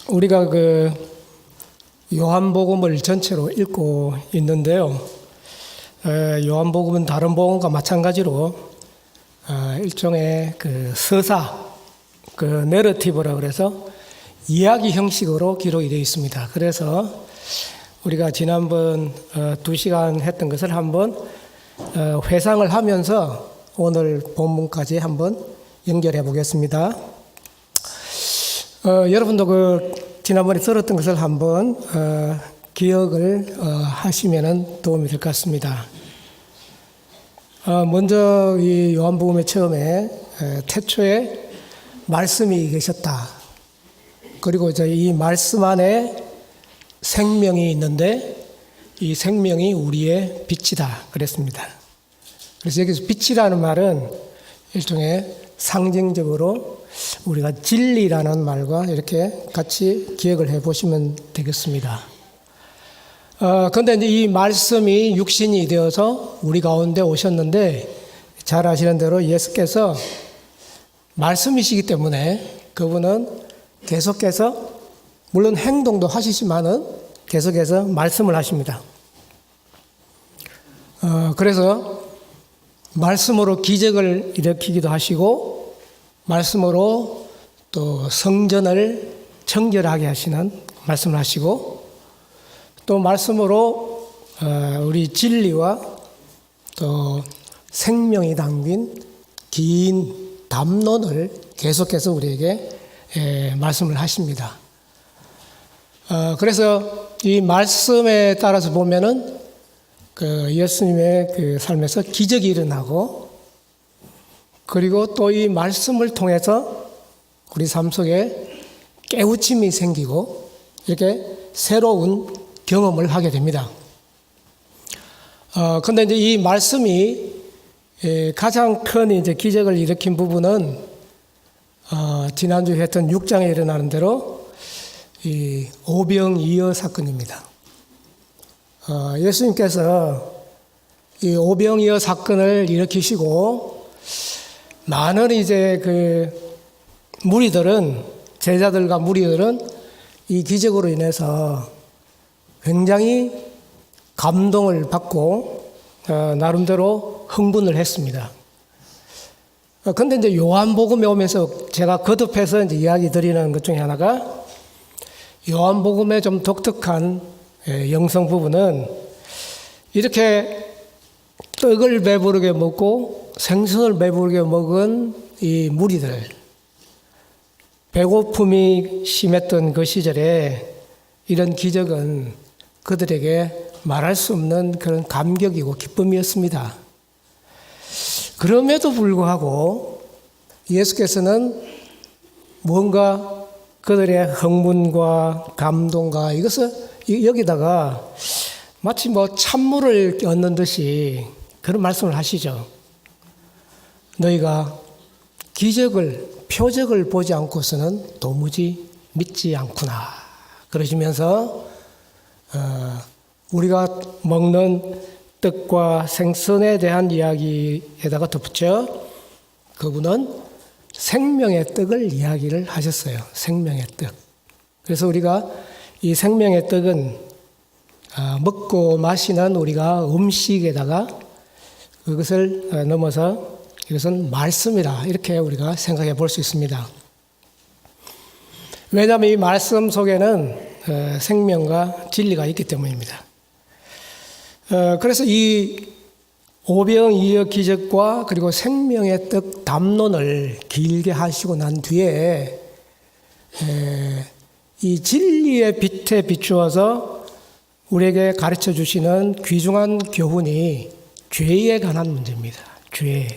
우리가 요한복음을 전체로 읽고 있는데요. 요한복음은 다른 복음과 마찬가지로 일종의 서사, 내러티브라 그래서 이야기 형식으로 기록이 되어 있습니다. 그래서 우리가 지난번 2시간 했던 것을 한번 회상을 하면서 오늘 본문까지 한번 연결해 보겠습니다. 여러분도 지난번에 들었던 것을 한번 기억을 하시면 도움이 될 것 같습니다. 먼저 이 요한복음의 처음에 태초에 말씀이 계셨다. 그리고 이제 이 말씀 안에 생명이 있는데 이 생명이 우리의 빛이다 그랬습니다. 그래서 여기서 빛이라는 말은 일종의 상징적으로 우리가 진리라는 말과 이렇게 같이 기억을 해 보시면 되겠습니다. 그런데 이제 이 말씀이 육신이 되어서 우리 가운데 오셨는데 잘 아시는 대로 예수께서 말씀이시기 때문에 그분은 계속해서 물론 행동도 하시지만은 계속해서 말씀을 하십니다. 그래서 말씀으로 기적을 일으키기도 하시고 말씀으로 또 성전을 청결하게 하시는 말씀을 하시고 또 말씀으로 우리 진리와 또 생명이 담긴 긴 담론을 계속해서 우리에게 말씀을 하십니다. 그래서 이 말씀에 따라서 보면은 예수님의 삶에서 기적이 일어나고 그리고 또 이 말씀을 통해서 우리 삶 속에 깨우침이 생기고 이렇게 새로운 경험을 하게 됩니다. 그런데 이제 이 말씀이 가장 큰 이제 기적을 일으킨 부분은 지난주에 했던 6장에 일어나는 대로 이 오병이어 사건입니다. 예수님께서 이 오병이어 사건을 일으키시고 많은 이제 무리들은 제자들과 무리들은 이 기적으로 인해서 굉장히 감동을 받고 나름대로 흥분을 했습니다. 그런데 이제 요한복음에 오면서 제가 거듭해서 이제 이야기 드리는 것 중에 하나가 요한복음의 좀 독특한 영성 부분은 이렇게 떡을 배부르게 먹고 생선을 배부르게 먹은 이 무리들, 배고픔이 심했던 그 시절에 이런 기적은 그들에게 말할 수 없는 그런 감격이고 기쁨이었습니다. 그럼에도 불구하고 예수께서는 뭔가 그들의 흥분과 감동과 이것을 여기다가 마치 찬물을 얹는 듯이 그런 말씀을 하시죠. 너희가 표적을 보지 않고서는 도무지 믿지 않구나. 그러시면서 우리가 먹는 떡과 생선에 대한 이야기에다가 덧붙여 그분은 생명의 떡을 이야기를 하셨어요. 생명의 떡. 그래서 우리가 이 생명의 떡은 먹고 마시는 우리가 음식에다가 그것을 넘어서 이것은 말씀이라 이렇게 우리가 생각해 볼 수 있습니다. 왜냐하면 이 말씀 속에는 생명과 진리가 있기 때문입니다. 그래서 이 오병이어 기적과 그리고 생명의 떡 담론을 길게 하시고 난 뒤에 이 진리의 빛에 비추어서 우리에게 가르쳐 주시는 귀중한 교훈이 죄에 관한 문제입니다. 죄.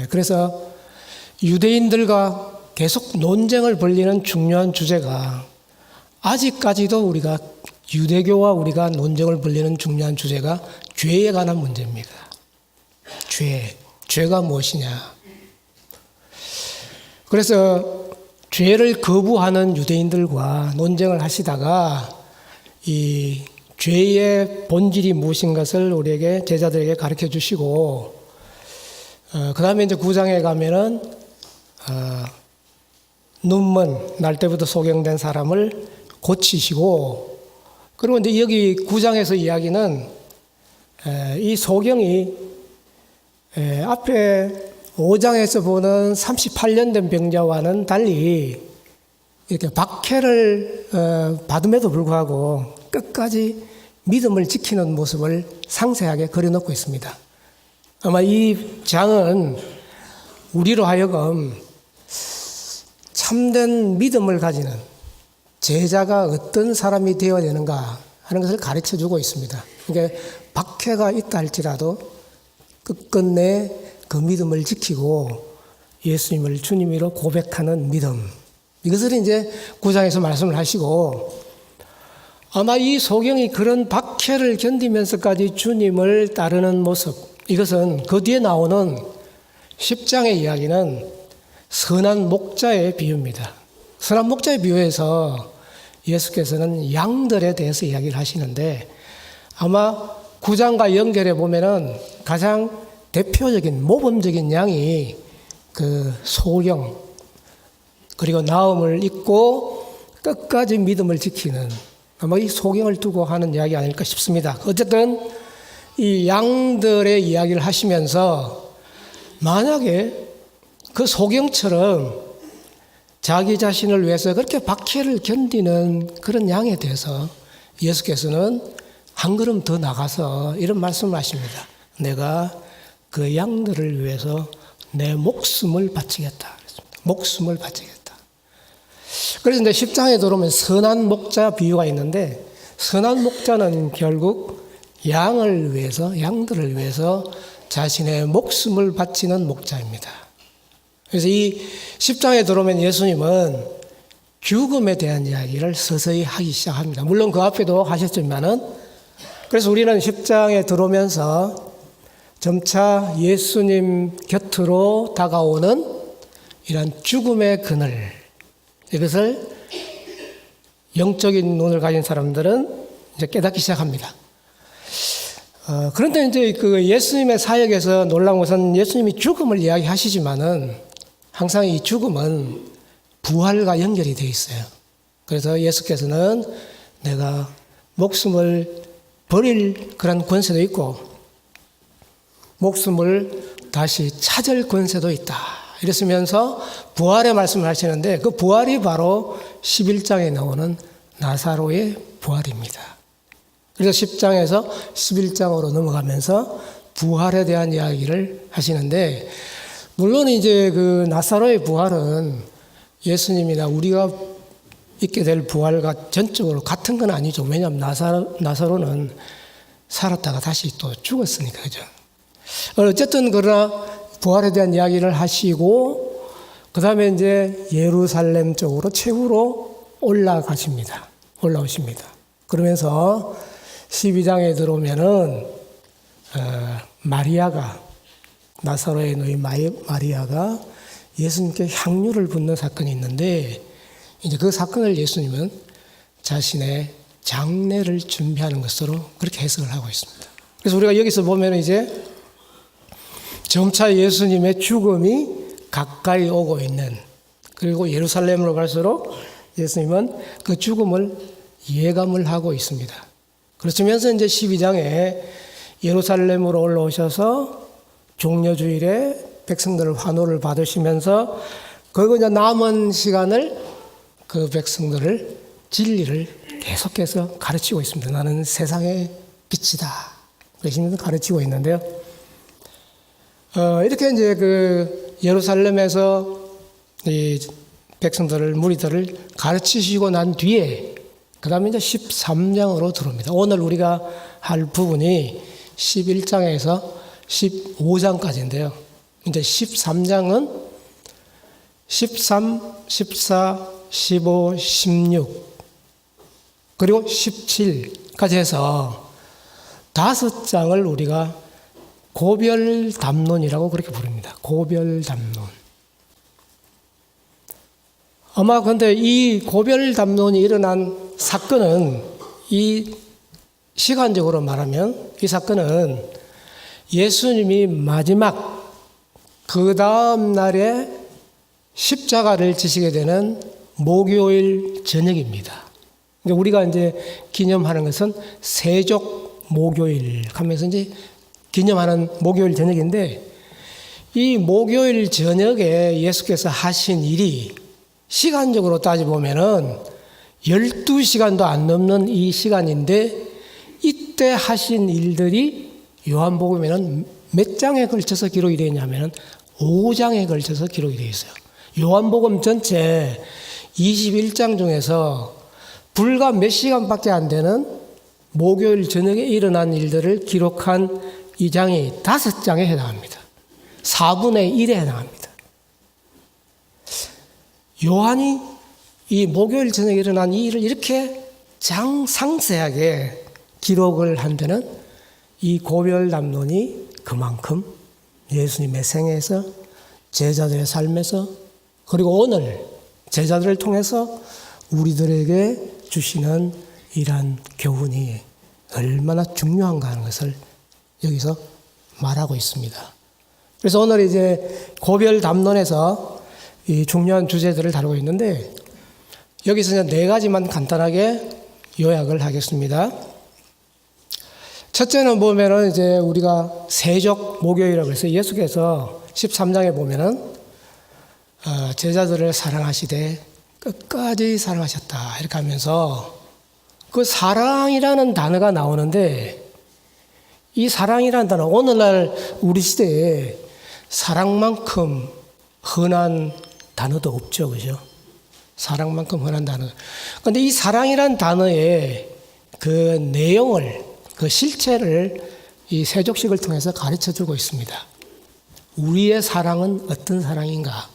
그래서 유대인들과 계속 논쟁을 벌이는 중요한 주제가 아직까지도 우리가 유대교와 우리가 논쟁을 벌이는 중요한 주제가 죄에 관한 문제입니다. 죄가 무엇이냐. 그래서 죄를 거부하는 유대인들과 논쟁을 하시다가 이 죄의 본질이 무엇인 것을 우리에게 제자들에게 가르쳐 주시고 그 다음에 이제 9장에 가면은 눈먼 날 때부터 소경된 사람을 고치시고, 그리고 이제 여기 9장에서 이야기는 이 소경이 앞에 5장에서 보는 38년 된 병자와는 달리 이렇게 박해를 받음에도 불구하고 끝까지 믿음을 지키는 모습을 상세하게 그려놓고 있습니다. 아마 이 장은 우리로 하여금 참된 믿음을 가지는 제자가 어떤 사람이 되어야 되는가 하는 것을 가르쳐주고 있습니다. 그러니까 박해가 있다 할지라도 끝끝내 그 믿음을 지키고 예수님을 주님으로 고백하는 믿음, 이것을 이제 9장에서 말씀을 하시고, 아마 이 소경이 그런 박해를 견디면서까지 주님을 따르는 모습, 이것은 그 뒤에 나오는 10장의 이야기는 선한 목자의 비유입니다. 선한 목자의 비유에서 예수께서는 양들에 대해서 이야기를 하시는데, 아마 9장과 연결해 보면은 가장 대표적인 모범적인 양이 그 소경, 그리고 나음을 잊고 끝까지 믿음을 지키는, 아마 이 소경을 두고 하는 이야기 아닐까 싶습니다. 어쨌든 이 양들의 이야기를 하시면서 만약에 그 소경처럼 자기 자신을 위해서 그렇게 박해를 견디는 그런 양에 대해서 예수께서는 한 걸음 더 나가서 이런 말씀을 하십니다. 내가 그 양들을 위해서 내 목숨을 바치겠다. 목숨을 바치겠다. 그래서 이제 10장에 들어오면 선한 목자 비유가 있는데, 선한 목자는 결국 양을 위해서, 양들을 위해서 자신의 목숨을 바치는 목자입니다. 그래서 이 10장에 들어오면 예수님은 죽음에 대한 이야기를 서서히 하기 시작합니다. 물론 그 앞에도 하셨지만은, 그래서 우리는 10장에 들어오면서 점차 예수님 곁으로 다가오는 이런 죽음의 그늘, 이것을 영적인 눈을 가진 사람들은 이제 깨닫기 시작합니다. 그런데 이제 그 예수님의 사역에서 놀라운 것은 예수님이 죽음을 이야기하시지만은 항상 이 죽음은 부활과 연결이 되어 있어요. 그래서 예수께서는 내가 목숨을 버릴 그런 권세도 있고 목숨을 다시 찾을 권세도 있다. 이랬으면서 부활의 말씀을 하시는데, 그 부활이 바로 11장에 나오는 나사로의 부활입니다. 그래서 10장에서 11장으로 넘어가면서 부활에 대한 이야기를 하시는데, 물론 이제 그 나사로의 부활은 예수님이나 우리가 있게 될 부활과 전적으로 같은 건 아니죠. 왜냐하면 나사로는 살았다가 다시 또 죽었으니까, 그죠? 어쨌든 그러나 부활에 대한 이야기를 하시고, 그 다음에 이제 예루살렘 쪽으로 최후로 올라오십니다. 그러면서 12장에 들어오면은 마리아가, 나사로의 노인 마리아가 예수님께 향유를 붓는 사건이 있는데, 이제 그 사건을 예수님은 자신의 장례를 준비하는 것으로 그렇게 해석을 하고 있습니다. 그래서 우리가 여기서 보면 이제 점차 예수님의 죽음이 가까이 오고 있는, 그리고 예루살렘으로 갈수록 예수님은 그 죽음을 예감을 하고 있습니다. 그러면서 이제 12장에 예루살렘으로 올라오셔서 종려주일에 백성들을 환호를 받으시면서 그리고 이제 남은 시간을 그 백성들을 진리를 계속해서 가르치고 있습니다. 나는 세상의 빛이다. 그러시면서 가르치고 있는데요. 이렇게 이제 그 예루살렘에서 이 백성들을, 무리들을 가르치시고 난 뒤에 그 다음에 이제 13장으로 들어옵니다. 오늘 우리가 할 부분이 11장에서 15장까지인데요. 이제 13장은 13, 14, 15, 16 그리고 17까지 해서 5장을 우리가 고별담론이라고 그렇게 부릅니다. 고별담론. 아마 근데 이 고별담론이 일어난 사건은, 이 시간적으로 말하면 이 사건은 예수님이 마지막 그 다음 날에 십자가를 지시게 되는 목요일 저녁입니다. 우리가 이제 기념하는 것은 세족 목요일 하면서 이제 기념하는 목요일 저녁인데, 이 목요일 저녁에 예수께서 하신 일이 시간적으로 따져보면은 12시간도 안 넘는 이 시간인데, 이때 하신 일들이 요한복음에는 몇 장에 걸쳐서 기록이 되어 있냐면은 5장에 걸쳐서 기록이 되어 있어요. 요한복음 전체 21장 중에서 불과 몇 시간밖에 안 되는 목요일 저녁에 일어난 일들을 기록한 이 장이 5장에 해당합니다. 4분의 1에 해당합니다. 요한이 이 목요일 저녁에 일어난 이 일을 이렇게 상세하게 기록을 한 데는 이 고별 담론이 그만큼 예수님의 생애에서, 제자들의 삶에서, 그리고 오늘 제자들을 통해서 우리들에게 주시는 이러한 교훈이 얼마나 중요한가 하는 것을 여기서 말하고 있습니다. 그래서 오늘 이제 고별 담론에서 이 중요한 주제들을 다루고 있는데, 여기서 이제 4가지만 간단하게 요약을 하겠습니다. 첫째는 보면은 이제 우리가 세족 목요일이라고 해서 예수께서 13장에 보면은 제자들을 사랑하시되 끝까지 사랑하셨다 이렇게 하면서 그 사랑이라는 단어가 나오는데, 이 사랑이라는 단어, 오늘날 우리 시대에 사랑만큼 흔한 단어도 없죠, 그죠? 사랑만큼 흔한 단어. 그런데 이 사랑이라는 단어의 그 내용을, 그 실체를 이 세족식을 통해서 가르쳐 주고 있습니다. 우리의 사랑은 어떤 사랑인가?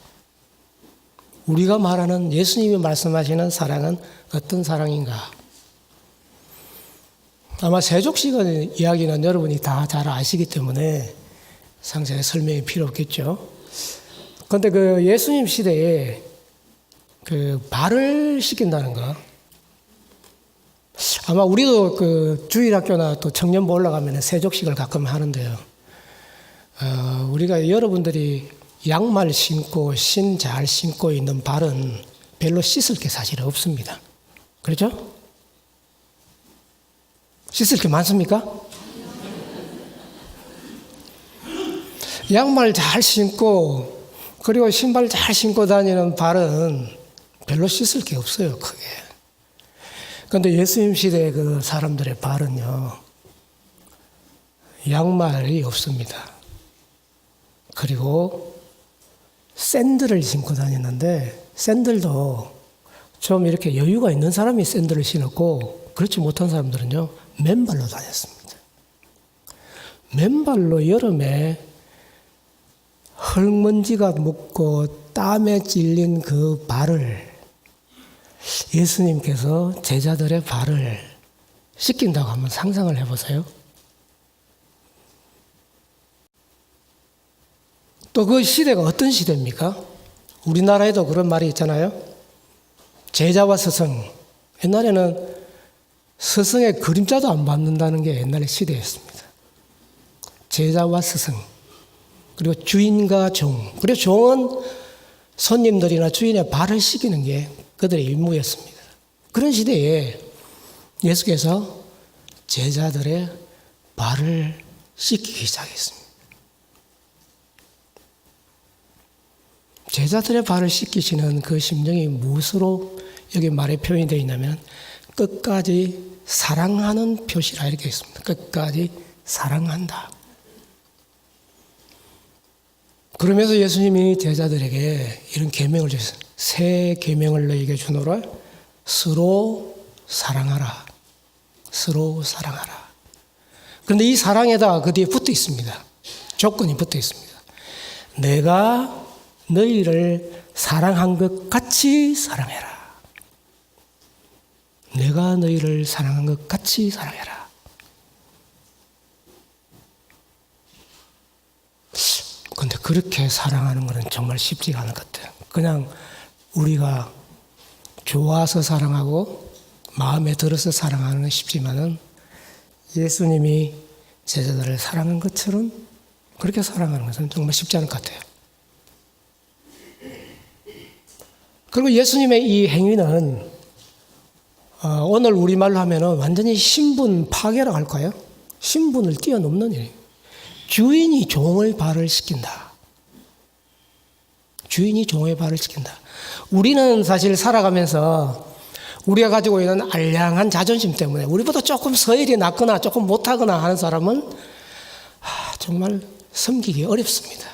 우리가 말하는, 예수님이 말씀하시는 사랑은 어떤 사랑인가? 아마 세족식의 이야기는 여러분이 다 잘 아시기 때문에 상세히 설명이 필요 없겠죠. 그런데 그 예수님 시대에 그 발을 씻긴다는 거, 아마 우리도 그 주일학교나 또 청년부 올라가면 세족식을 가끔 하는데요. 우리가 여러분들이 양말 신고 신 잘 신고 있는 발은 별로 씻을 게 사실 없습니다. 그렇죠? 씻을 게 많습니까? 양말 잘 신고 그리고 신발 잘 신고 다니는 발은 별로 씻을 게 없어요, 크게. 그런데 예수님 시대의 그 사람들의 발은요, 양말이 없습니다. 그리고 샌들을 신고 다니는데, 샌들도 좀 이렇게 여유가 있는 사람이 샌들을 신었고, 그렇지 못한 사람들은요, 맨발로 다녔습니다. 맨발로 여름에 흙먼지가 묻고 땀에 찔린 그 발을 예수님께서 제자들의 발을 씻긴다고 한번 상상을 해보세요. 또 그 시대가 어떤 시대입니까? 우리나라에도 그런 말이 있잖아요. 제자와 스승. 옛날에는 스승의 그림자도 안 받는다는 게 옛날의 시대였습니다. 제자와 스승. 그리고 주인과 종. 그리고 종은 손님들이나 주인의 발을 씻기는 게 그들의 임무였습니다. 그런 시대에 예수께서 제자들의 발을 씻기기 시작했습니다. 제자들의 발을 씻기시는 그 심정이 무엇으로 여기 말에 표현이 되어 있냐면, 끝까지 사랑하는 표시라 이렇게 있습니다. 끝까지 사랑한다. 그러면서 예수님이 제자들에게 이런 계명을 주셨어요. 새 계명을 너희에게 주노라. 서로 사랑하라. 서로 사랑하라. 그런데 이 사랑에다 그 뒤에 붙어 있습니다. 조건이 붙어 있습니다. 내가 너희를 사랑한 것 같이 사랑해라. 내가 너희를 사랑한 것 같이 사랑해라. 그런데 그렇게 사랑하는 것은 정말 쉽지가 않은 것 같아요. 그냥 우리가 좋아서 사랑하고 마음에 들어서 사랑하는 건 쉽지만은, 예수님이 제자들을 사랑한 것처럼 그렇게 사랑하는 것은 정말 쉽지 않을 것 같아요. 그리고 예수님의 이 행위는 오늘 우리말로 하면은 완전히 신분 파괴라고 할까요? 신분을 뛰어넘는 일이에요. 주인이 종의 발을 씻긴다. 주인이 종의 발을 씻긴다. 우리는 사실 살아가면서 우리가 가지고 있는 알량한 자존심 때문에 우리보다 조금 서열이 낮거나 조금 못하거나 하는 사람은 정말 섬기기 어렵습니다.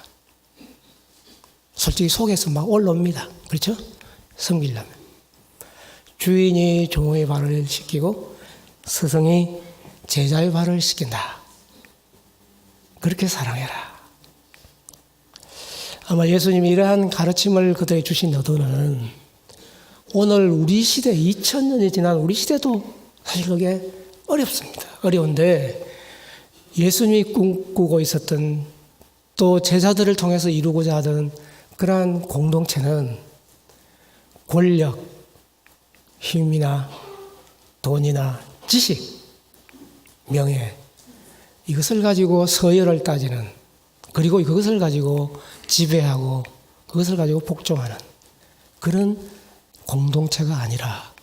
솔직히 속에서 막 올라옵니다. 그렇죠? 섬기려면. 주인이 종의 발을 씻기고 스승이 제자의 발을 씻긴다. 그렇게 사랑해라. 아마 예수님이 이러한 가르침을 그들에게 주신 의도는 오늘 우리 시대, 2000년이 지난 우리 시대도 사실 그게 어렵습니다. 어려운데 예수님이 꿈꾸고 있었던 또 제자들을 통해서 이루고자 하던 그러한 공동체는 권력, 힘이나 돈이나 지식, 명예 이것을 가지고 서열을 따지는 그리고 그것을 가지고 지배하고 그것을 가지고 복종하는 그런 공동체가 아니라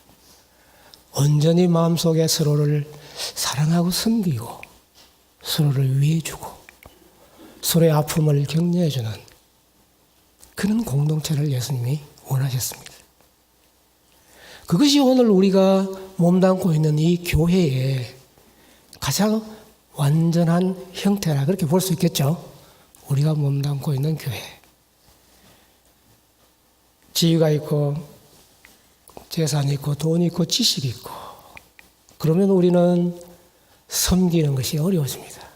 온전히 마음속에 서로를 사랑하고 섬기고 서로를 위해주고 서로의 아픔을 격려해주는 그런 공동체를 예수님이 원하셨습니다. 그것이 오늘 우리가 몸담고 있는 이 교회의 가장 완전한 형태라 그렇게 볼 수 있겠죠. 우리가 몸담고 있는 교회. 지위가 있고 재산이 있고 돈이 있고 지식이 있고 그러면 우리는 섬기는 것이 어려워집니다.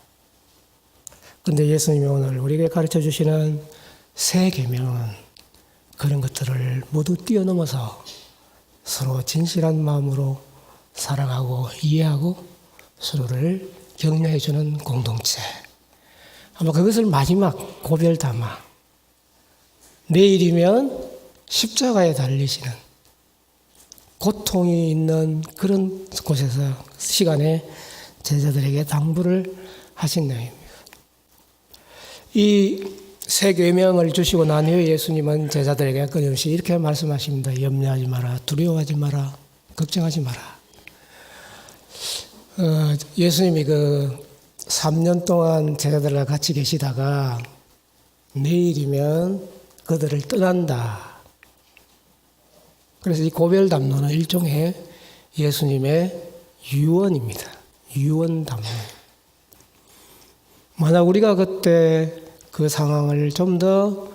그런데 예수님이 오늘 우리에게 가르쳐 주시는 새 계명은 그런 것들을 모두 뛰어넘어서 서로 진실한 마음으로 사랑하고 이해하고 서로를 격려해 주는 공동체. 아마 그것을 마지막 고별 담아 내일이면 십자가에 달리시는 고통이 있는 그런 곳에서 시간에 제자들에게 당부를 하신 내용입니다. 이 새 계명을 주시고 난 후에 예수님은 제자들에게 끊임없이 이렇게 말씀하십니다. 염려하지 마라, 두려워하지 마라, 걱정하지 마라. 예수님이 3년 동안 제자들과 같이 계시다가 내일이면 그들을 떠난다. 그래서 이 고별 담론은 일종의 예수님의 유언입니다. 유언 담론. 만약 우리가 그때 그 상황을 좀 더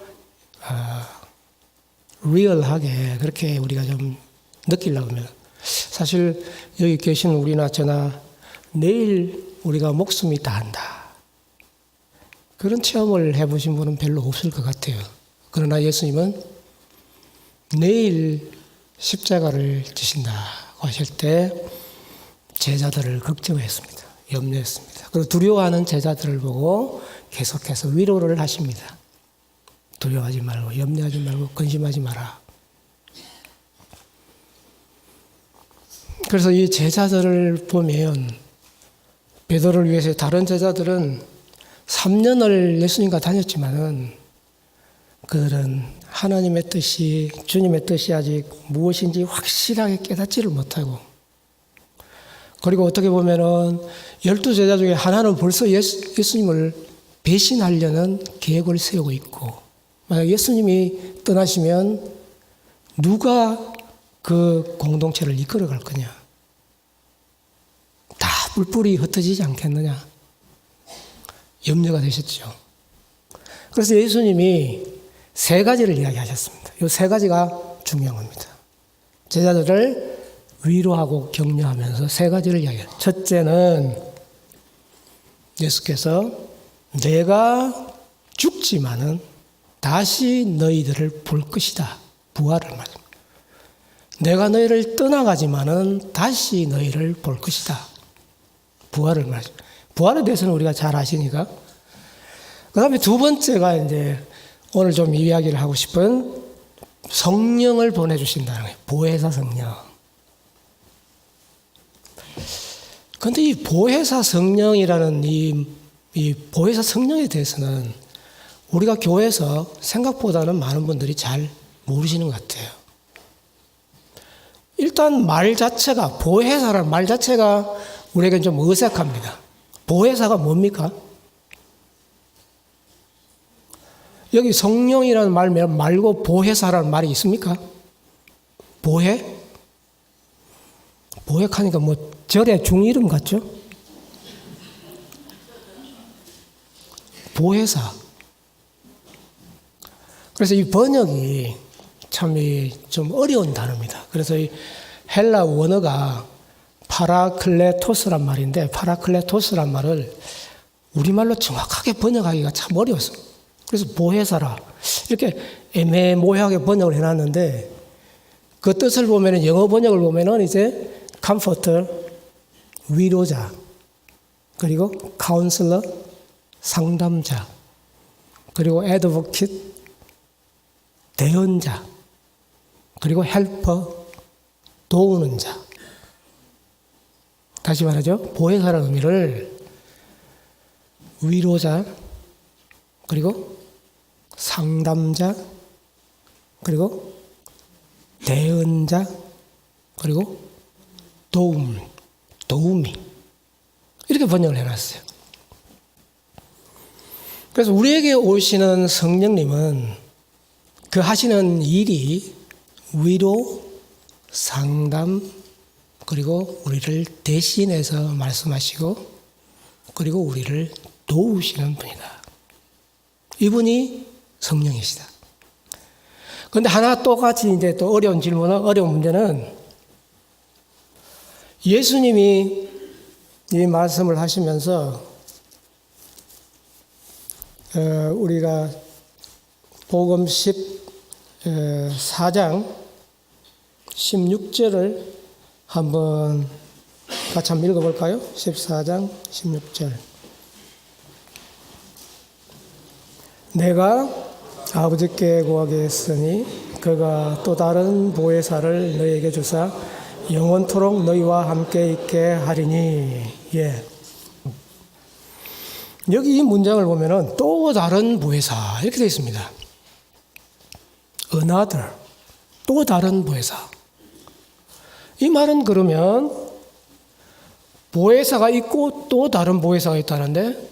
리얼하게 그렇게 우리가 좀 느끼려고 하면 사실 여기 계신 우리나 저나 내일 우리가 목숨이 다한다. 그런 체험을 해보신 분은 별로 없을 것 같아요. 그러나 예수님은 내일 십자가를 지신다고 하실 때 제자들을 걱정했습니다. 염려했습니다. 그리고 두려워하는 제자들을 보고 계속해서 위로를 하십니다. 두려워하지 말고 염려하지 말고 근심하지 마라. 그래서 이 제자들을 보면 베드로를 위해서 다른 제자들은 3년을 예수님과 다녔지만은 그들은 하나님의 뜻이 주님의 뜻이 아직 무엇인지 확실하게 깨닫지를 못하고 그리고 어떻게 보면은 12제자 중에 하나는 벌써 예수님을 배신하려는 계획을 세우고 있고 만약 예수님이 떠나시면 누가 그 공동체를 이끌어갈 거냐? 다 뿔뿔이 흩어지지 않겠느냐? 염려가 되셨죠. 그래서 예수님이 3가지를 이야기하셨습니다. 이 3가지가 중요한 겁니다. 제자들을 위로하고 격려하면서 3가지를 이야기해요. 첫째는 예수께서 내가 죽지만은 다시 너희들을 볼 것이다. 부활을 말합니다. 내가 너희를 떠나가지만은 다시 너희를 볼 것이다. 부활을 말합니다. 부활에 대해서는 우리가 잘 아시니까. 그 다음에 2번째가 이제 오늘 좀 이야기를 하고 싶은 성령을 보내주신다는 거예요. 보혜사 성령. 그런데 이 보혜사 성령이라는 이 보혜사 성령에 대해서는 우리가 교회에서 생각보다는 많은 분들이 잘 모르시는 것 같아요. 일단 말 자체가, 보혜사라는 말 자체가 우리에겐 좀 어색합니다. 보혜사가 뭡니까? 여기 성령이라는 말 말고 보혜사라는 말이 있습니까? 보혜? 보혜하니까 뭐 절의 중이름 같죠? 보혜사. 그래서 이 번역이 참 좀 어려운 단어입니다. 그래서 이 헬라 원어가 파라클레토스란 말인데, 파라클레토스란 말을 우리말로 정확하게 번역하기가 참 어려웠어요. 그래서 보혜사라 이렇게 애매모호하게 번역을 해놨는데, 그 뜻을 보면은, 영어 번역을 보면은 이제 comforter, 위로자, 그리고 counselor, 상담자, 그리고 advocate, 대언자, 그리고 helper, 도우는 자. 다시 말하죠. 보혜사라는 의미를 위로자, 그리고 상담자, 그리고 대언자, 그리고 도우미. 이렇게 번역을 해놨어요. 그래서 우리에게 오시는 성령님은 그 하시는 일이 위로, 상담, 그리고 우리를 대신해서 말씀하시고, 그리고 우리를 도우시는 분이다. 이분이 성령이시다. 그런데 하나 똑같이 이제 또 어려운 문제는, 예수님이 이 말씀을 하시면서 우리가 복음 14장 16절을 한번 같이 한번 읽어볼까요? 14장 16절. 내가 아버지께 구하겠으니 그가 또 다른 보혜사를 너희에게 주사 영원토록 너희와 함께 있게 하리니. 예. 여기 이 문장을 보면은 또 다른 보혜사 이렇게 되어 있습니다. Another, 또 다른 보혜사. 이 말은 그러면 보혜사가 있고 또 다른 보혜사가 있다는데,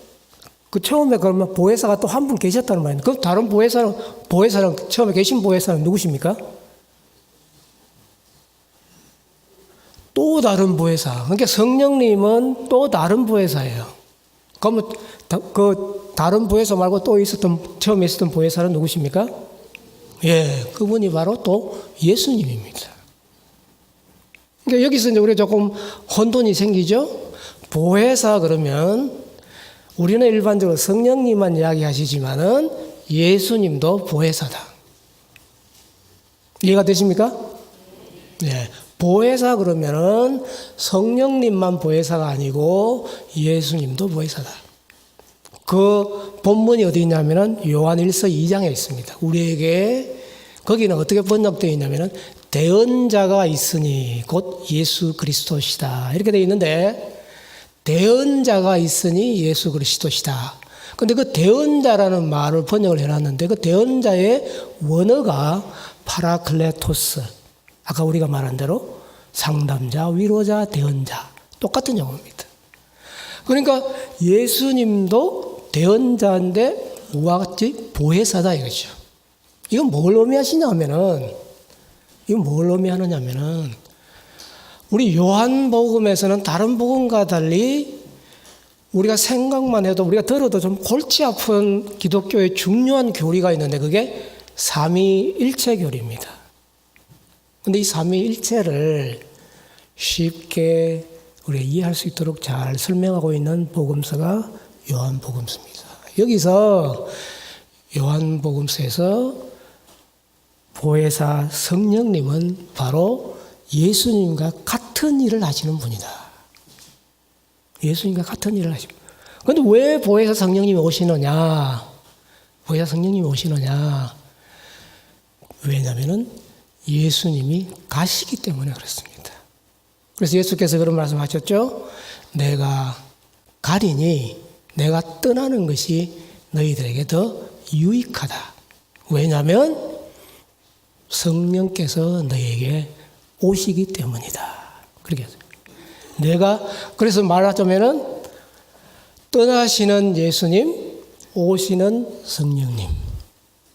그 처음에 그러면 보혜사가 또 한 분 계셨다는 말이에요. 그럼 다른 보혜사는 처음에 계신 보혜사는 누구십니까? 또 다른 보혜사. 그러니까 성령님은 또 다른 보혜사예요. 그러면 그 다른 보혜사 말고 또 처음에 있었던 보혜사는 누구십니까? 예, 그분이 바로 또 예수님입니다. 그러니까 여기서 이제 우리가 조금 혼돈이 생기죠? 보혜사 그러면 우리는 일반적으로 성령님만 이야기하시지만은 예수님도 보혜사다. 이해가 되십니까? 예. 보혜사 그러면은 성령님만 보혜사가 아니고 예수님도 보혜사다. 그 본문이 어디 있냐면은 요한일서 2장에 있습니다. 우리에게 거기는 어떻게 번역되어 있냐면은 대언자가 있으니 곧 예수 그리스도시다. 이렇게 되어 있는데, 대언자가 있으니 예수 그리스도시다. 근데 그 대언자라는 말을 번역을 해놨는데, 그 대언자의 원어가 파라클레토스. 아까 우리가 말한 대로 상담자, 위로자, 대언자. 똑같은 용어입니다. 그러니까 예수님도 대언자인데 우와 같이 보혜사다 이거죠. 이건 뭘 의미하느냐면은 우리 요한복음에서는 다른 복음과 달리 우리가 생각만 해도, 우리가 들어도 좀 골치 아픈 기독교의 중요한 교리가 있는데, 그게 삼위일체 교리입니다. 근데 이 삼위일체를 쉽게 우리가 이해할 수 있도록 잘 설명하고 있는 복음서가 요한복음서입니다. 여기서 요한복음서에서 보혜사 성령님은 바로 예수님과 같은 일을 하시는 분이다. 예수님과 같은 일을 하시는. 그런데 왜 보혜사 성령님이 오시느냐? 왜냐하면 예수님이 가시기 때문에 그렇습니다. 그래서 예수께서 그런 말씀하셨죠. 내가 가리니 내가 떠나는 것이 너희들에게 더 유익하다. 왜냐하면 성령께서 너희에게 오시기 때문이다. 그렇게 했어요. 그래서 말하자면은 떠나시는 예수님, 오시는 성령님.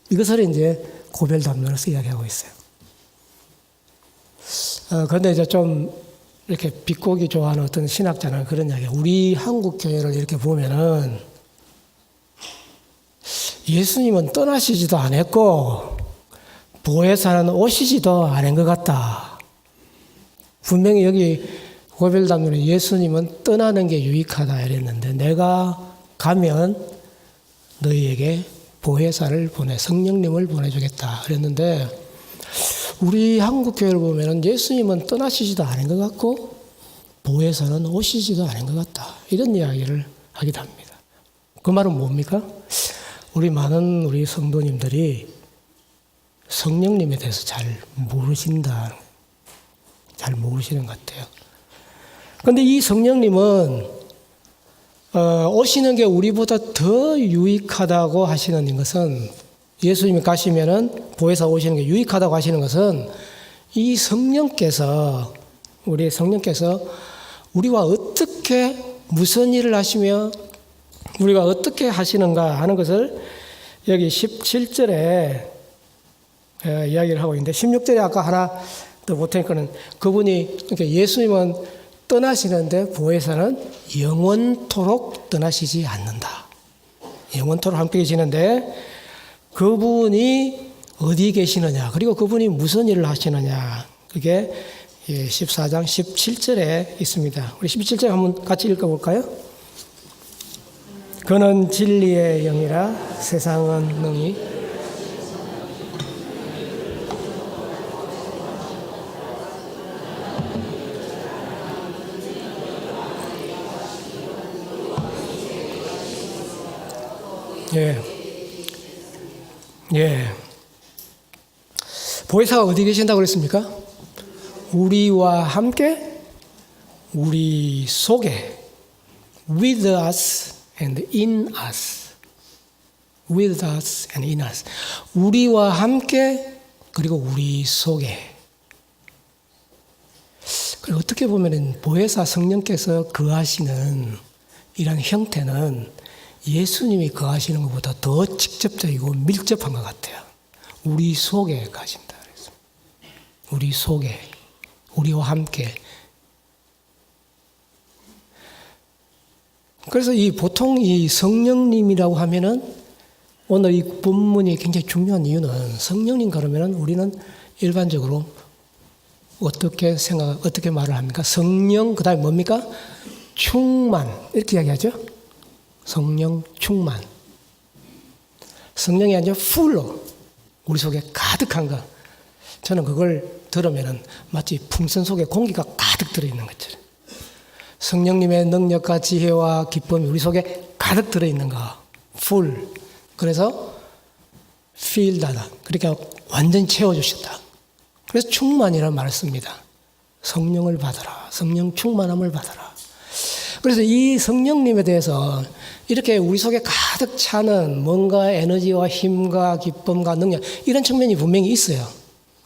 이것을 이제 고별담론에서 이야기하고 있어요. 그런데 이제 좀 이렇게 비꼬기 좋아하는 어떤 신학자는 그런 이야기예요. 우리 한국 교회를 이렇게 보면은 예수님은 떠나시지도 않았고 보혜사는 오시지도 않은 것 같다. 분명히 여기 고별담론에 예수님은 떠나는 게 유익하다 이랬는데 내가 가면 너희에게 보혜사를 성령님을 보내주겠다 그랬는데 우리 한국 교회를 보면 예수님은 떠나시지도 않은 것 같고 보혜사는 오시지도 않은 것 같다. 이런 이야기를 하기도 합니다. 그 말은 뭡니까? 많은 우리 성도님들이 성령님에 대해서 잘 모르신다. 잘 모르시는 것 같아요. 그런데 이 성령님은 오시는 게 우리보다 더 유익하다고 하시는 것은 예수님이 가시면은 보혜사 오시는 게 유익하다고 하시는 것은 이 성령께서 우리와 어떻게 무슨 일을 하시며 우리가 어떻게 하시는가 하는 것을 여기 17절에 이야기를 하고 있는데 16절에 아까 하나 더 못하니까는 그러니까 예수님은 떠나시는데 보혜사는 영원토록 떠나시지 않는다. 영원토록 함께 계시는데 그분이 어디 계시느냐 그리고 그분이 무슨 일을 하시느냐 그게 14장 17절에 있습니다. 우리 17절 한번 같이 읽어볼까요? 그는 진리의 영이라 세상은 능히 보혜사가 어디 계신다고 그랬습니까? 우리와 함께 우리 속에 with us and in us. with us and in us. 우리와 함께 그리고 우리 속에. 그리고 어떻게 보면 보혜사 성령께서 거하시는 이런 형태는 예수님이 거하시는 것보다 더 직접적이고 밀접한 것 같아요. 우리 속에 가신다. 우리 속에, 우리와 함께. 그래서 보통 이 성령님이라고 하면은 오늘 이 본문이 굉장히 중요한 이유는 성령님 그러면은 우리는 일반적으로 어떻게 말을 합니까? 성령, 그 다음에 뭡니까? 충만. 이렇게 이야기하죠? 성령 충만. 성령이 아니라 풀로 우리 속에 가득한 거. 저는 그걸 들으면은 마치 풍선 속에 공기가 가득 들어있는 것처럼. 성령님의 능력과 지혜와 기쁨이 우리 속에 가득 들어있는 거. 풀. 그래서 fill that. 그러니까 완전히 채워주셨다. 그래서 충만이라는 말을 씁니다. 성령을 받아라. 성령 충만함을 받아라. 그래서 이 성령님에 대해서 이렇게 우리 속에 가득 차는 뭔가 에너지와 힘과 기쁨과 능력 이런 측면이 분명히 있어요.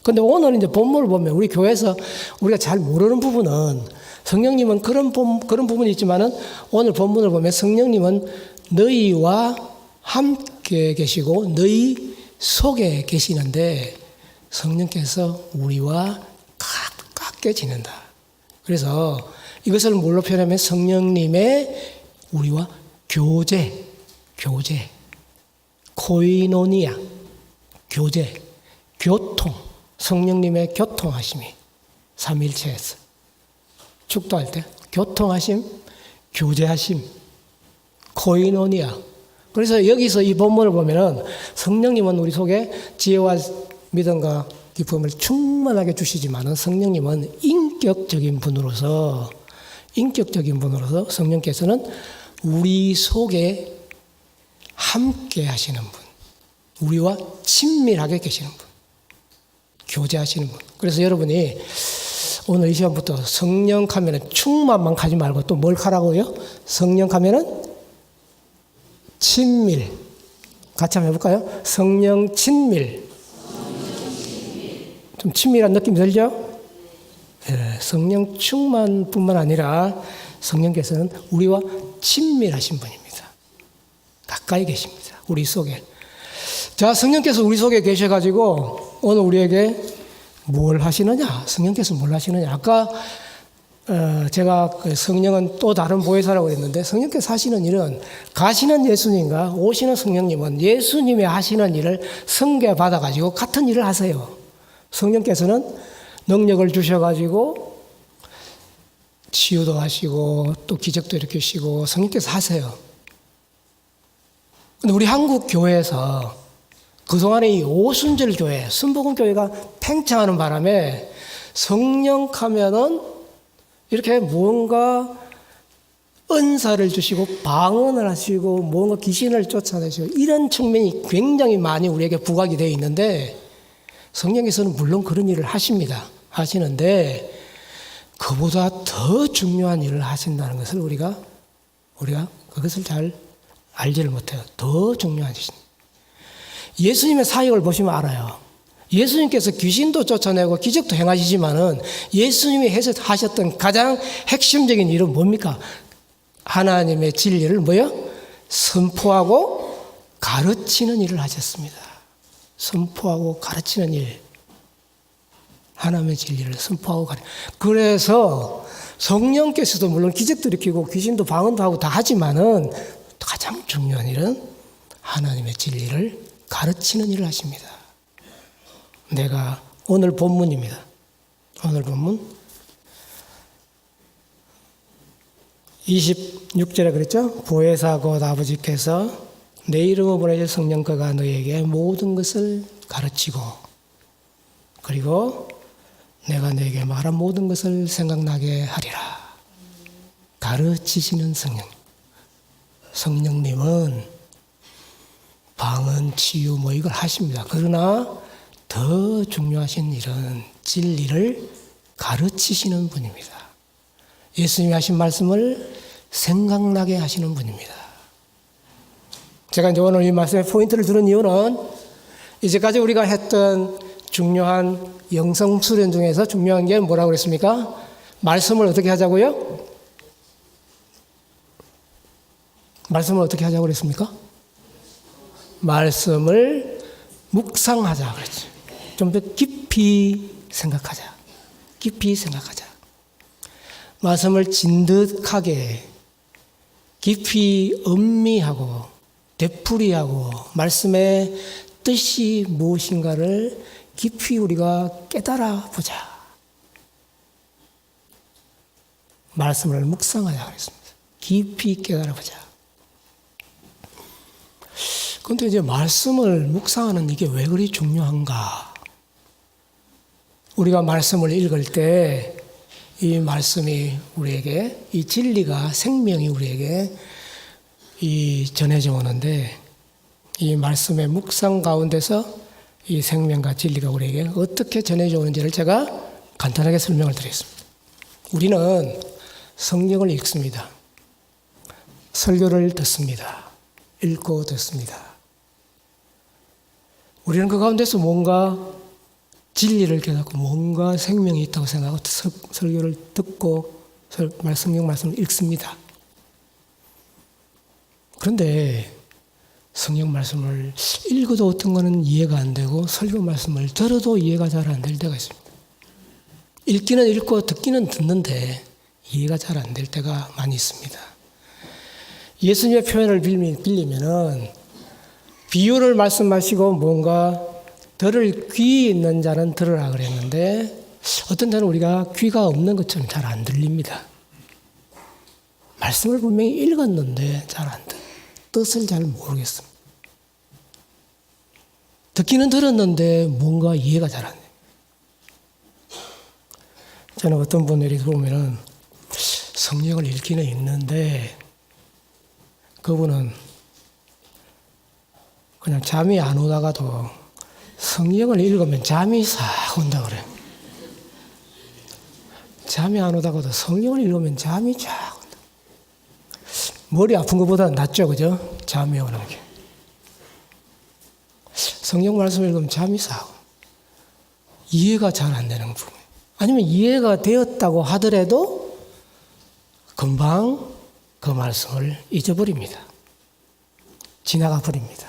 그런데 오늘 이제 본문을 보면 우리 교회에서 우리가 잘 모르는 부분은 성령님은 그런 부분이 있지만은 오늘 본문을 보면 성령님은 너희와 함께 계시고 너희 속에 계시는데 성령께서 우리와 가깝게 지낸다. 그래서 이것을 뭘로 표현하면 성령님의 우리와 교제, 코이노니아, 교제, 교통, 성령님의 교통하심이 삼위일체에서 축도할 때 교통하심, 교제하심, 코이노니아. 그래서 여기서 이 본문을 보면은 성령님은 우리 속에 지혜와 믿음과 기쁨을 충만하게 주시지만은 성령님은 인격적인 분으로서 성령께서는 우리 속에 함께 하시는 분, 우리와 친밀하게 계시는 분, 교제하시는 분. 그래서 여러분이 오늘 이 시간부터 성령 하면은 충만만 가지 말고 또 뭘 하라고요? 성령 하면은 친밀. 같이 한번 해볼까요? 성령 친밀. 좀 친밀한 느낌 들죠? 성령 충만뿐만 아니라 성령께서는 우리와 친밀하신 분입니다. 가까이 계십니다. 우리 속에. 자, 성령께서 우리 속에 계셔가지고 오늘 우리에게 뭘 하시느냐? 성령께서 뭘 하시느냐? 아까 제가 성령은 또 다른 보혜사라고 했는데 성령께서 하시는 일은 가시는 예수님과 오시는 성령님은 예수님이 하시는 일을 승계받아가지고 같은 일을 하세요. 성령께서는 능력을 주셔가지고 치유도 하시고 또 기적도 일으키시고 성령께서 하세요. 근데 우리 한국 교회에서 그동안에 이 오순절 교회, 순복음 교회가 팽창하는 바람에 성령 하면은 이렇게 무언가 은사를 주시고 방언을 하시고 무언가 귀신을 쫓아내시고 이런 측면이 굉장히 많이 우리에게 부각이 되어 있는데 성령께서는 물론 그런 일을 하십니다. 하시는데 그보다 더 중요한 일을 하신다는 것을 우리가 그것을 잘 알지를 못해요. 더 중요한 일. 예수님의 사역을 보시면 알아요. 예수님께서 귀신도 쫓아내고 기적도 행하시지만은 예수님이 하셨던 가장 핵심적인 일은 뭡니까? 하나님의 진리를 선포하고 가르치는 일을 하셨습니다. 선포하고 가르치는 일. 하나님의 진리를 선포하고 그래서 성령께서도 물론 기적도 일으키고 귀신도 방언도 하고 다 하지만은 가장 중요한 일은 하나님의 진리를 가르치는 일을 하십니다. 내가 오늘 본문입니다. 오늘 본문 26절에 그랬죠? 보혜사 곧 아버지께서 내 이름으로 보내실 성령께가 너희에게 모든 것을 가르치고 그리고 내가 너에게 말한 모든 것을 생각나게 하리라. 가르치시는 성령. 성령님은 방언, 치유 이걸 하십니다. 그러나 더 중요하신 일은 진리를 가르치시는 분입니다. 예수님이 하신 말씀을 생각나게 하시는 분입니다. 제가 이제 오늘 이 말씀에 포인트를 두는 이유는 이제까지 우리가 했던 중요한 영성 수련 중에서 중요한 게 뭐라고 그랬습니까? 말씀을 어떻게 하자고요? 말씀을 어떻게 하자고 그랬습니까? 말씀을 묵상하자 그랬죠. 좀 더 깊이 생각하자. 깊이 생각하자. 말씀을 진득하게 깊이 음미하고 되풀이하고 말씀의 뜻이 무엇인가를 깊이 우리가 깨달아 보자. 말씀을 묵상하자 그랬습니다. 깊이 깨달아 보자. 그런데 이제 말씀을 묵상하는 이게 왜 그리 중요한가? 우리가 말씀을 읽을 때 이 말씀이 우리에게 이 진리가 생명이 우리에게 전해져 오는데 이 말씀의 묵상 가운데서 이 생명과 진리가 우리에게 어떻게 전해져 오는지를 제가 간단하게 설명을 드리겠습니다. 우리는 성경을 읽습니다. 설교를 듣습니다. 읽고 듣습니다. 우리는 그 가운데서 뭔가 진리를 깨닫고 뭔가 생명이 있다고 생각하고 설교를 듣고 성경 말씀을 읽습니다. 그런데 성경 말씀을 읽어도 어떤 거는 이해가 안 되고 설교 말씀을 들어도 이해가 잘 안 될 때가 있습니다. 읽기는 읽고 듣기는 듣는데 이해가 잘 안 될 때가 많이 있습니다. 예수님의 표현을 빌리면은 비유를 말씀하시고 뭔가 들을 귀 있는 자는 들으라 그랬는데 어떤 때는 우리가 귀가 없는 것처럼 잘 안 들립니다. 말씀을 분명히 읽었는데 잘 안 들려요. 뜻을 잘 모르겠습니다. 듣기는 들었는데 뭔가 이해가 잘 안 돼요. 저는 어떤 분들이 보면은 성경을 읽기는 읽는데 그분은 그냥 잠이 안 오다가도 성경을 읽으면 잠이 싹 온다 그래요. 잠이 안 오다가도 성경을 읽으면 잠이 쫙 온다. 머리 아픈 것보다는 낫죠, 그죠? 잠이 오는 게. 성경 말씀 읽으면 잠이 싹 이해가 잘 안 되는 부분. 아니면 이해가 되었다고 하더라도 금방 그 말씀을 잊어버립니다. 지나가 버립니다.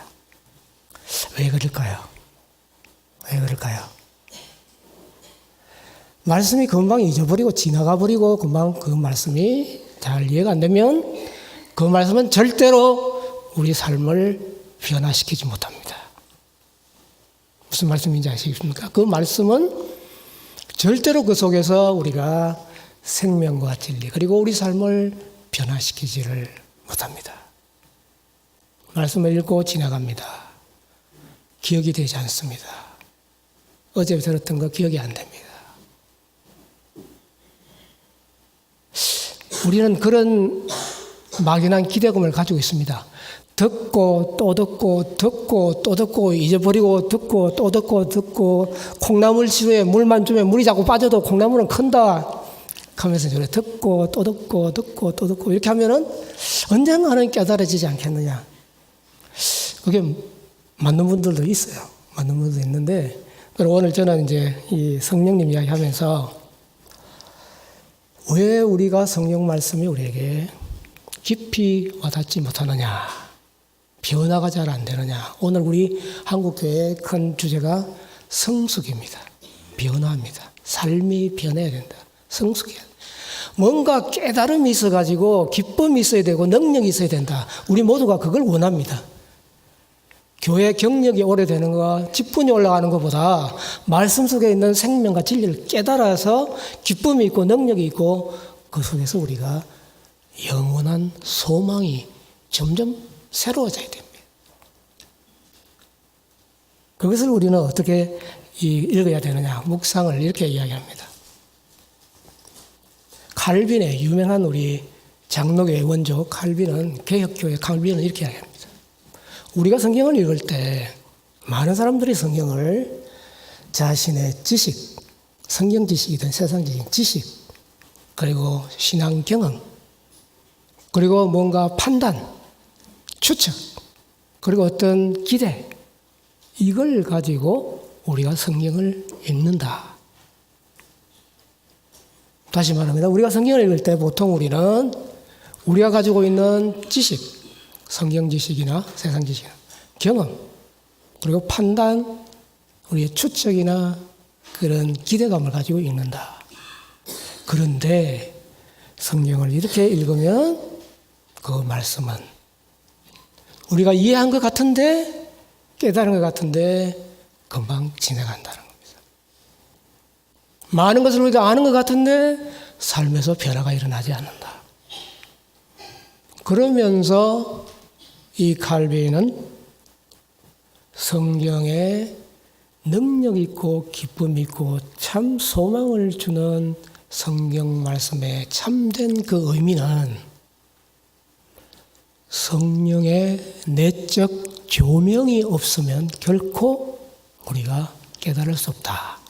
왜 그럴까요? 왜 그럴까요? 말씀이 금방 잊어버리고 지나가 버리고 금방 그 말씀이 잘 이해가 안 되면 그 말씀은 절대로 우리 삶을 변화시키지 못합니다. 무슨 말씀인지 아시겠습니까? 그 말씀은 절대로 그 속에서 우리가 생명과 진리 그리고 우리 삶을 변화시키지를 못합니다. 말씀을 읽고 지나갑니다. 기억이 되지 않습니다. 어제 들었던 거 기억이 안 됩니다. 우리는 그런 막연한 기대감을 가지고 있습니다. 듣고 또 듣고 듣고 또 듣고 잊어버리고 듣고 또 듣고 콩나물 시루에 물만 주면 물이 자꾸 빠져도 콩나물은 큰다 하면서 저래 듣고 또 듣고 이렇게 하면은 언젠가는 깨달아지지 않겠느냐. 그게 맞는 분들도 있어요. 맞는 분들도 있는데 오늘 저는 이제 이 성령님 이야기 하면서 왜 우리가 성령 말씀이 우리에게 깊이 와닿지 못하느냐, 변화가 잘 안 되느냐. 오늘 우리 한국교회의 큰 주제가 성숙입니다. 변화입니다. 삶이 변해야 된다. 성숙해야 된다. 뭔가 깨달음이 있어가지고 기쁨이 있어야 되고 능력이 있어야 된다. 우리 모두가 그걸 원합니다. 교회 경력이 오래되는 거, 직분이 올라가는 것보다 말씀 속에 있는 생명과 진리를 깨달아서 기쁨이 있고 능력이 있고 그 속에서 우리가 영원한 소망이 점점 새로워져야 됩니다. 그것을 우리는 어떻게 읽어야 되느냐. 묵상을 이렇게 이야기합니다. 칼빈의 유명한 우리 장로교의 원조 칼빈은 개혁교회 칼빈은 이렇게 이야기합니다. 우리가 성경을 읽을 때 많은 사람들이 성경을 자신의 지식, 성경 지식이든 세상적인 지식, 그리고 신앙 경험, 그리고 뭔가 판단, 추측, 그리고 어떤 기대, 이걸 가지고 우리가 성경을 읽는다. 다시 말합니다. 우리가 성경을 읽을 때 보통 우리는 우리가 가지고 있는 지식, 성경 지식이나 세상 지식이나 경험, 그리고 판단, 우리의 추측이나 그런 기대감을 가지고 읽는다. 그런데 성경을 이렇게 읽으면 그 말씀은 우리가 이해한 것 같은데 깨달은 것 같은데 금방 지나간다는 겁니다. 많은 것을 우리가 아는 것 같은데 삶에서 변화가 일어나지 않는다. 그러면서 이 칼빈은 성경에 능력 있고 기쁨 있고 참 소망을 주는 성경 말씀의 참된 그 의미는 성령의 내적 조명이 없으면 결코 우리가 깨달을 수 없다.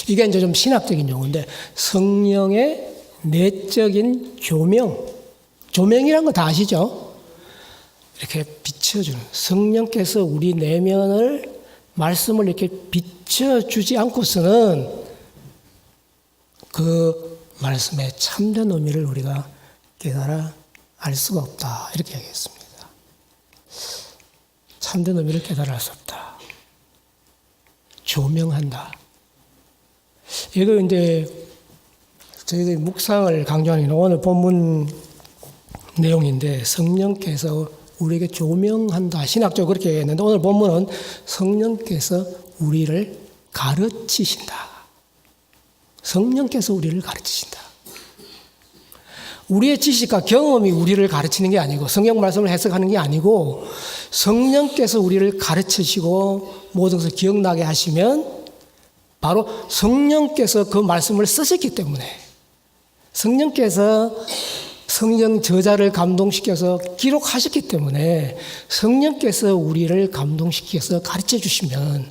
이게 이제 좀 신학적인 용어인데 성령의 내적인 조명, 조명이란 거 다 아시죠? 이렇게 비춰주는 성령께서 우리 내면을 말씀을 이렇게 비춰주지 않고서는 그 말씀의 참된 의미를 우리가 깨달아 알 수가 없다. 이렇게 얘기했습니다. 참된 의미를 깨달아 알 수 없다. 조명한다. 이거 이제 저희들이 묵상을 강조하는 오늘 본문 내용인데 성령께서 우리에게 조명한다. 신학적으로 그렇게 얘기했는데 오늘 본문은 성령께서 우리를 가르치신다. 성령께서 우리를 가르치신다. 우리의 지식과 경험이 우리를 가르치는 게 아니고 성경 말씀을 해석하는 게 아니고 성령께서 우리를 가르치시고 모든 것을 기억나게 하시면 바로 성령께서 그 말씀을 쓰셨기 때문에 성령께서 성령 저자를 감동시켜서 기록하셨기 때문에 성령께서 우리를 감동시켜서 가르쳐 주시면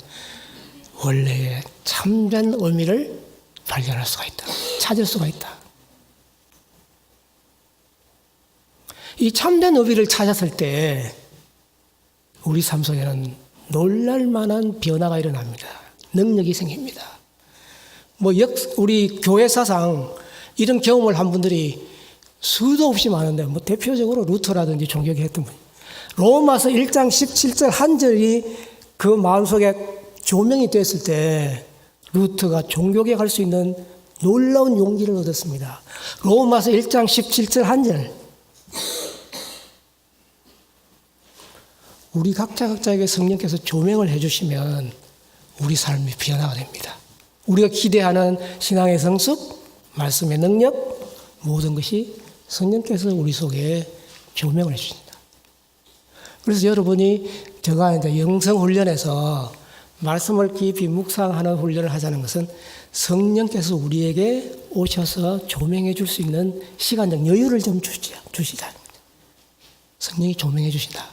원래의 참된 의미를 발견할 수가 있다. 찾을 수가 있다. 이 참된 의미를 찾았을 때 우리 삶 속에는 놀랄 만한 변화가 일어납니다. 능력이 생깁니다. 우리 교회사상 이런 경험을 한 분들이 수도 없이 많은데, 대표적으로 루터라든지 종교계 했던 분. 로마서 1장 17절 한 절이 그 마음속에 조명이 됐을 때, 루터가 종교계 갈 수 있는 놀라운 용기를 얻었습니다. 로마서 1장 17절 한 절. 우리 각자에게 성령께서 조명을 해주시면 우리 삶이 변화가 됩니다. 우리가 기대하는 신앙의 성숙, 말씀의 능력, 모든 것이 성령께서 우리 속에 조명을 해주신다. 그래서 여러분이 제가 이제 영성훈련에서 말씀을 깊이 묵상하는 훈련을 하자는 것은 성령께서 우리에게 오셔서 조명해 줄 수 있는 시간적 여유를 좀 주시자. 성령이 조명해 주신다.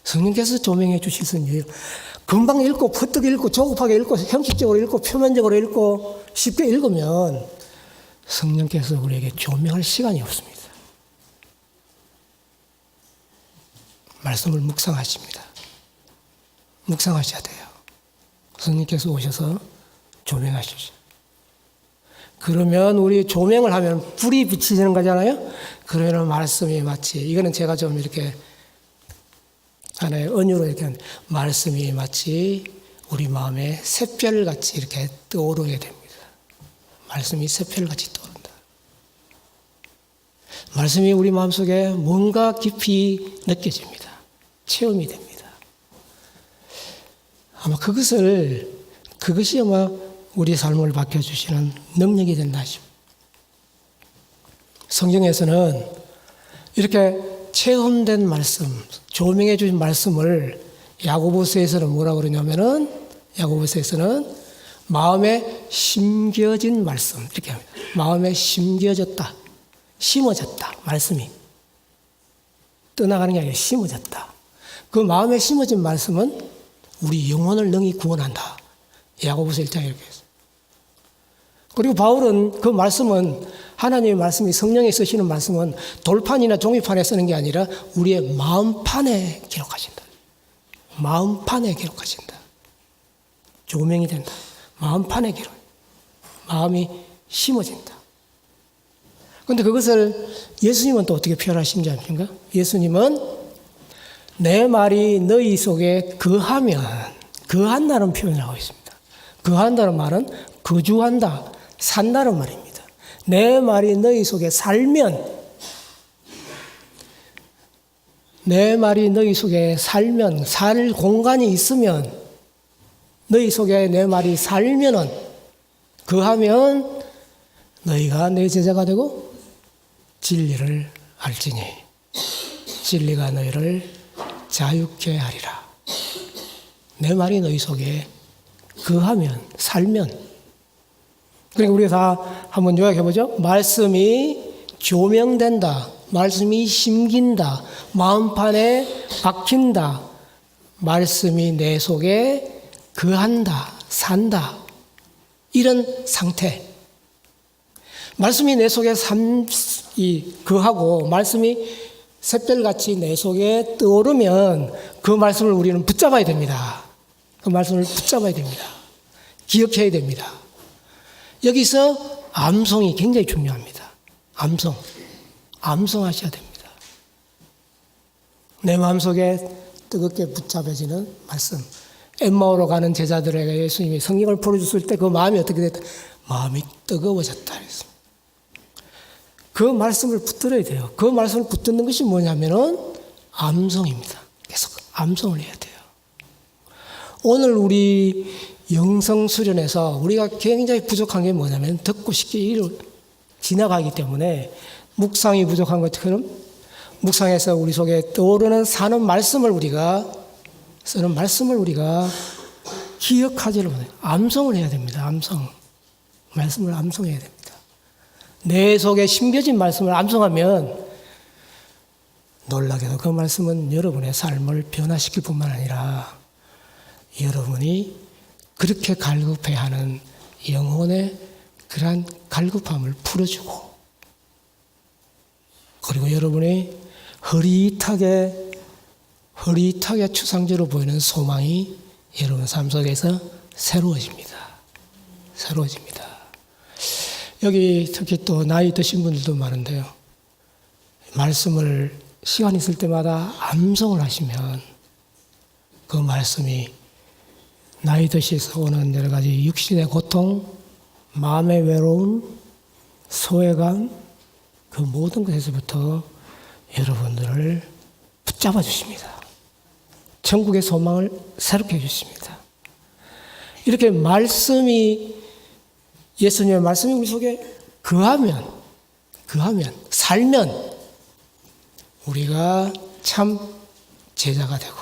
성령께서 조명해 주시는 여유. 금방 읽고, 퍼뜩 읽고, 조급하게 읽고, 형식적으로 읽고, 표면적으로 읽고, 쉽게 읽으면 성령께서 우리에게 조명할 시간이 없습니다. 말씀을 묵상하십니다. 묵상하셔야 돼요. 성령께서 오셔서 조명하십시오. 그러면 우리 조명을 하면 불이 비치는 거잖아요. 그러면 말씀이 마치, 이거는 제가 좀 이렇게 하나의 은유로 이렇게 하는데, 말씀이 마치 우리 마음에 샛별같이 이렇게 떠오르게 됩니다. 말씀이 샛별같이 떠오른다. 말씀이 우리 마음속에 뭔가 깊이 느껴집니다. 체험이 됩니다. 아마 그것이 아마 우리 삶을 바뀌어주시는 능력이 된다 싶습니다. 성경에서는 이렇게 체험된 말씀, 조명해 주신 말씀을 야고보서에서는 뭐라고 그러냐면은, 야고보서에서는 마음에 심겨진 말씀, 이렇게 합니다. 마음에 심겨졌다. 심어졌다. 말씀이. 떠나가는 게 아니라 심어졌다. 그 마음에 심어진 말씀은 우리 영혼을 능히 구원한다. 야고보서 1장에 이렇게 했어요. 그리고 바울은 그 말씀은, 하나님의 말씀이, 성령이 쓰시는 말씀은 돌판이나 종이판에 쓰는 게 아니라 우리의 마음판에 기록하신다. 마음판에 기록하신다. 조명이 된다. 마음판에 기록. 마음이 심어진다. 그런데 그것을 예수님은 또 어떻게 표현하신지 아십니까? 예수님은 내 말이 너희 속에 거한다는 표현을 하고 있습니다. 거한다는 말은 거주한다, 산다는 말입니다. 내 말이 너희 속에 살면, 내 말이 너희 속에 살면, 살 공간이 있으면, 너희 속에 내 말이 살면은, 거하면 너희가 내 제자가 되고 진리를 알지니 진리가 너희를 자유케 하리라. 내 말이 너희 속에 거하면, 살면. 그러니까 우리가 다 한번 요약해보죠. 말씀이 조명된다. 말씀이 심긴다. 마음판에 박힌다. 말씀이 내 속에 거한다. 산다. 이런 상태. 말씀이 내 속에 거하고 말씀이 샛별같이 내 속에 떠오르면 그 말씀을 우리는 붙잡아야 됩니다. 그 말씀을 붙잡아야 됩니다. 기억해야 됩니다. 여기서 암송이 굉장히 중요합니다. 암송하셔야 됩니다. 내 마음속에 뜨겁게 붙잡혀지는 말씀. 엠마오로 가는 제자들에게 예수님이 성경을 풀어줬을 때 그 마음이 어떻게 됐다? 마음이 뜨거워졌다 그랬습니다. 그 말씀을 붙들어야 돼요. 그 말씀을 붙드는 것이 뭐냐면은 암송입니다. 계속 암송을 해야 돼요. 오늘 우리 영성 수련에서 우리가 굉장히 부족한 게 뭐냐면 듣고 쉽게 지나가기 때문에 묵상이 부족한 것처럼 묵상에서 우리 속에 떠오르는 쓰는 말씀을 우리가 기억하지를 못해요. 암송을 해야 됩니다. 말씀을 암송해야 됩니다. 내 속에 심겨진 말씀을 암송하면 놀라게도 그 말씀은 여러분의 삶을 변화시킬 뿐만 아니라 여러분이 그렇게 갈급해 하는 영혼의 그러한 갈급함을 풀어주고, 그리고 여러분이 흐릿하게 추상적으로 보이는 소망이 여러분 삶 속에서 새로워집니다. 새로워집니다. 여기 특히 또 나이 드신 분들도 많은데요. 말씀을 시간 있을 때마다 암송을 하시면 그 말씀이 나이 드셔서 오는 여러 가지 육신의 고통, 마음의 외로움, 소외감, 그 모든 것에서부터 여러분들을 붙잡아 주십니다. 천국의 소망을 새롭게 해주십니다. 이렇게 말씀이, 예수님의 말씀이 우리 속에 거하면, 살면 우리가 참 제자가 되고,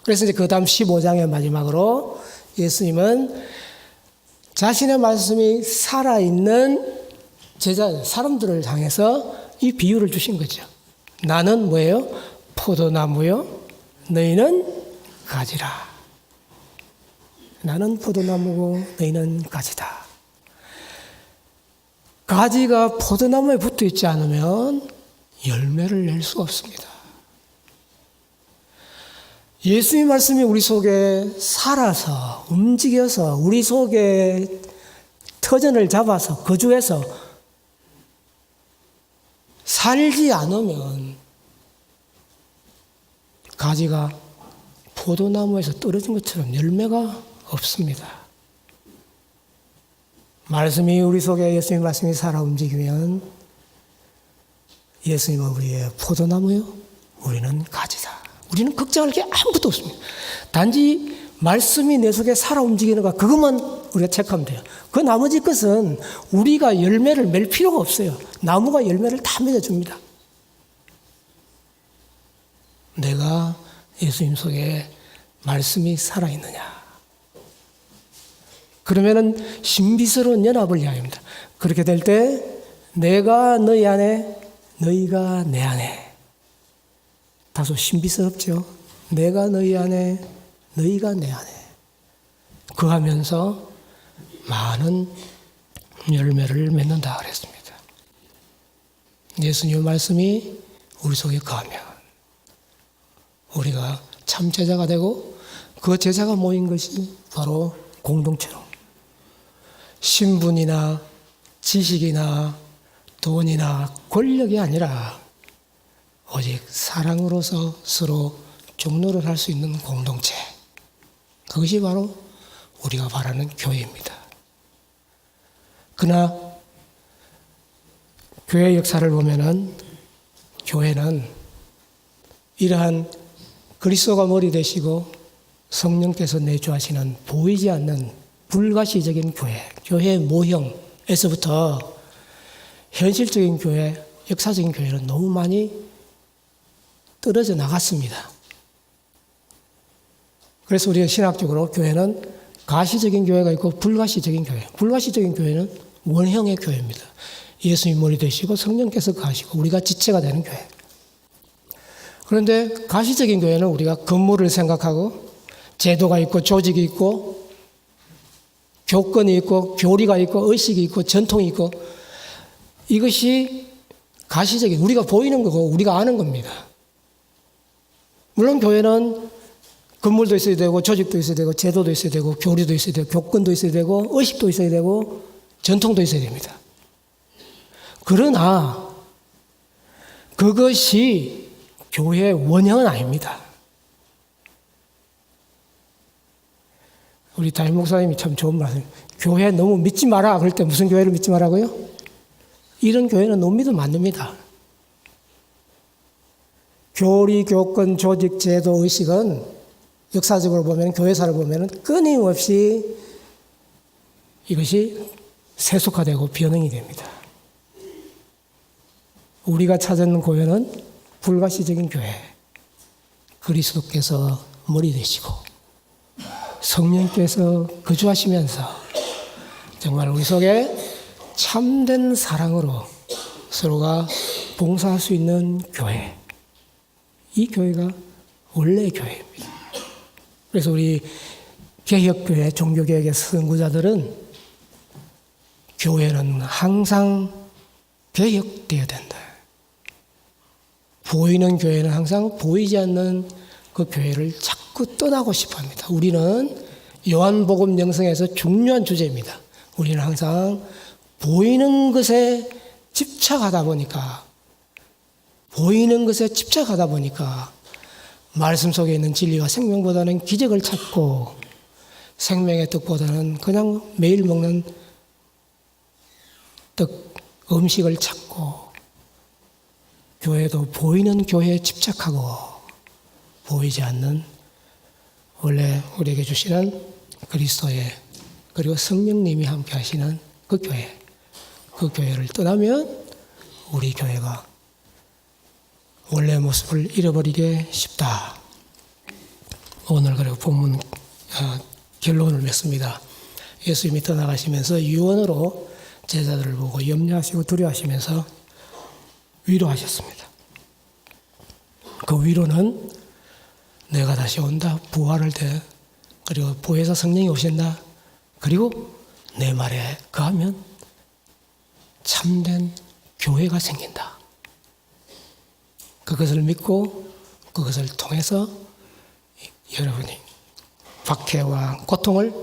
그래서 이제 그 다음 15장의 마지막으로 예수님은 자신의 말씀이 살아있는 제자, 사람들을 향해서 이 비유를 주신 거죠. 나는 뭐예요? 포도나무요. 너희는 가지라. 나는 포도나무고 너희는 가지다. 가지가 포도나무에 붙어 있지 않으면 열매를 낼 수 없습니다. 예수님 말씀이 우리 속에 살아서 움직여서 우리 속에 터전을 잡아서 거주해서 살지 않으면 가지가 포도나무에서 떨어진 것처럼 열매가 없습니다. 말씀이 우리 속에, 예수님 말씀이 살아 움직이면 예수님은 우리의 포도나무요, 우리는 가지다. 우리는 걱정할 게 아무것도 없습니다. 단지 말씀이 내 속에 살아 움직이는가, 그것만 우리가 체크하면 돼요. 그 나머지 것은 우리가 열매를 맺을 필요가 없어요. 나무가 열매를 다 맺어줍니다. 내가 예수님 속에 말씀이 살아있느냐. 그러면은 신비스러운 연합을 이야기합니다. 그렇게 될 때 내가 너희 안에, 너희가 내 안에. 다소 신비스럽죠. 내가 너희 안에, 너희가 내 안에. 그하면서 많은 열매를 맺는다 그랬습니다. 예수님의 말씀이 우리 속에 거하면 우리가 참 제자가 되고, 그 제자가 모인 것이 바로 공동체로 신분이나 지식이나 돈이나 권력이 아니라 오직 사랑으로서 서로 종로를 할 수 있는 공동체, 그것이 바로 우리가 바라는 교회입니다. 그러나 교회 역사를 보면은 교회는 이러한 그리스도가 머리 되시고 성령께서 내주하시는 보이지 않는 불가시적인 교회, 교회의 모형에서부터 현실적인 교회, 역사적인 교회는 너무 많이 떨어져 나갔습니다. 그래서 우리가 신학적으로 교회는 가시적인 교회가 있고 불가시적인 교회. 불가시적인 교회는 원형의 교회입니다. 예수님 머리 되시고 성령께서 가시고 우리가 지체가 되는 교회. 그런데 가시적인 교회는 우리가 건물을 생각하고 제도가 있고 조직이 있고 교권이 있고 교리가 있고 의식이 있고 전통이 있고, 이것이 가시적인, 우리가 보이는 거고 우리가 아는 겁니다. 물론 교회는 건물도 있어야 되고 조직도 있어야 되고 제도도 있어야 되고 교리도 있어야 되고 교권도 있어야 되고 의식도 있어야 되고 전통도 있어야 됩니다. 그러나 그것이 교회의 원형은 아닙니다. 우리 담임 목사님이 참 좋은 말씀, 교회 너무 믿지 마라. 그럴 때 무슨 교회를 믿지 마라고요? 이런 교회는 너무 믿으면 안 됩니다. 교리, 교권, 조직, 제도, 의식은 역사적으로 보면, 교회사를 보면 끊임없이 이것이 세속화되고 변형이 됩니다. 우리가 찾는 교회는 불가시적인 교회, 그리스도께서 머리 되시고 성령께서 거주하시면서 정말 우리 속에 참된 사랑으로 서로가 봉사할 수 있는 교회, 이 교회가 원래의 교회입니다. 그래서 우리 개혁교회, 종교개혁의 선구자들은 교회는 항상 개혁되어야 된다. 보이는 교회는 항상 보이지 않는 그 교회를 자꾸 떠나고 싶어 합니다. 우리는 요한복음 영성에서 중요한 주제입니다. 우리는 항상 보이는 것에 집착하다 보니까 말씀 속에 있는 진리와 생명보다는 기적을 찾고 생명의 떡보다는 그냥 매일 먹는 떡, 음식을 찾고 교회도 보이는 교회에 집착하고 보이지 않는 원래 우리에게 주시는 그리스도의 그리고 성령님이 함께 하시는 그 교회를 떠나면 우리 교회가 원래 모습을 잃어버리게 쉽다. 오늘 그리고 본문 결론을 맺습니다. 예수님이 떠나가시면서 유언으로 제자들을 보고 염려하시고 두려워하시면서 위로하셨습니다. 그 위로는 내가 다시 온다. 부활을 돼. 그리고 보혜사 성령이 오신다. 그리고 내 말에 거하면 참된 교회가 생긴다. 그것을 믿고 그것을 통해서 여러분이 박해와 고통을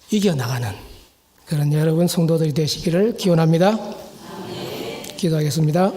이겨나가는 그런 여러분 성도들이 되시기를 기원합니다. 기도하겠습니다.